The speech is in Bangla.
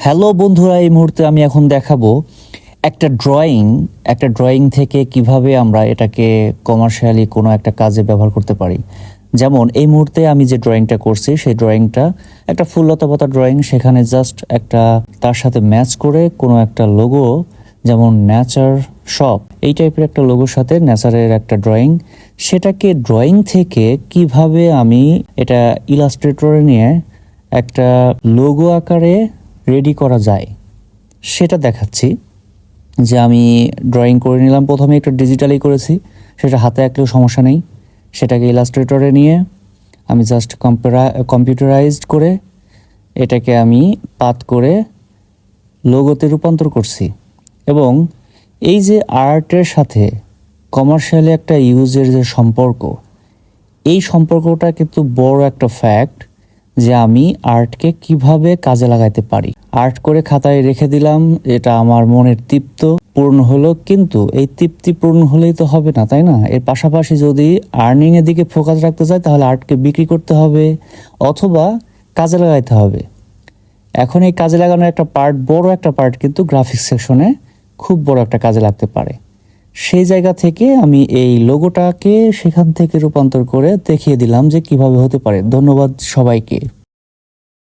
হ্যালো বন্ধুরা, এই মুহূর্তে আমি এখন দেখাবো একটা ড্রয়িং থেকে কিভাবে আমরা এটাকে কমার্শিয়ালি কোনো একটা কাজে ব্যবহার করতে পারি। যেমন এই মুহূর্তে আমি যে ড্রয়িংটা করছি সেই ড্রয়িংটা একটা ফুললতা পাতা ড্রয়িং, সেখানে জাস্ট একটা তার সাথে ম্যাচ করে কোনো একটা লোগো, যেমন নেচার শপ, এই টাইপের একটা লোগোর সাথে নেচারের একটা ড্রয়িং, সেটাকে ড্রয়িং থেকে কিভাবে আমি এটা ইলাস্ট্রেটরে নিয়ে একটা লোগো আকারে রেডি করা যায় সেটা দেখাচ্ছি। যে আমি ড্রয়িং করে নিলাম, প্রথমে একটা ডিজিটালি করেছি, সেটা হাতে আঁকলেও সমস্যা নেই। সেটাকে ইলাস্ট্রেটরে নিয়ে আমি জাস্ট কম্পিউটারাইজড করে এটাকে আমি পাত করে লোগোতে রূপান্তর করছি। এবং এই যে আর্টের সাথে কমার্শিয়ালি একটা ইউজের যে সম্পর্ক, এই সম্পর্কটা কিন্তু বড় একটা ফ্যাক্ট যে আমি আর্টকে কিভাবে কাজে লাগাইতে পারি। আর্ট করে খাতায় রেখে দিলাম, এটা আমার মনের তৃপ্ত পূর্ণ হলো, কিন্তু এই তৃপ্তি পূর্ণ হলেই তো হবে না, তাই না? এর পাশাপাশি যদি আর্নিং এর দিকে ফোকাস রাখতে চাই তাহলে আর্টকে বিক্রি করতে হবে অথবা কাজে লাগাইতে হবে। এখন এই কাজে লাগানোর একটা পার্ট, বড় একটা পার্ট কিন্তু গ্রাফিক্স সেকশনে খুব বড় একটা কাজে লাগতে পারে। সেই জায়গা থেকে আমি এই লোগোটাকে সেখান থেকে রূপান্তর করে দেখিয়ে দিলাম যে কিভাবে হতে পারে। ধন্যবাদ সবাইকে।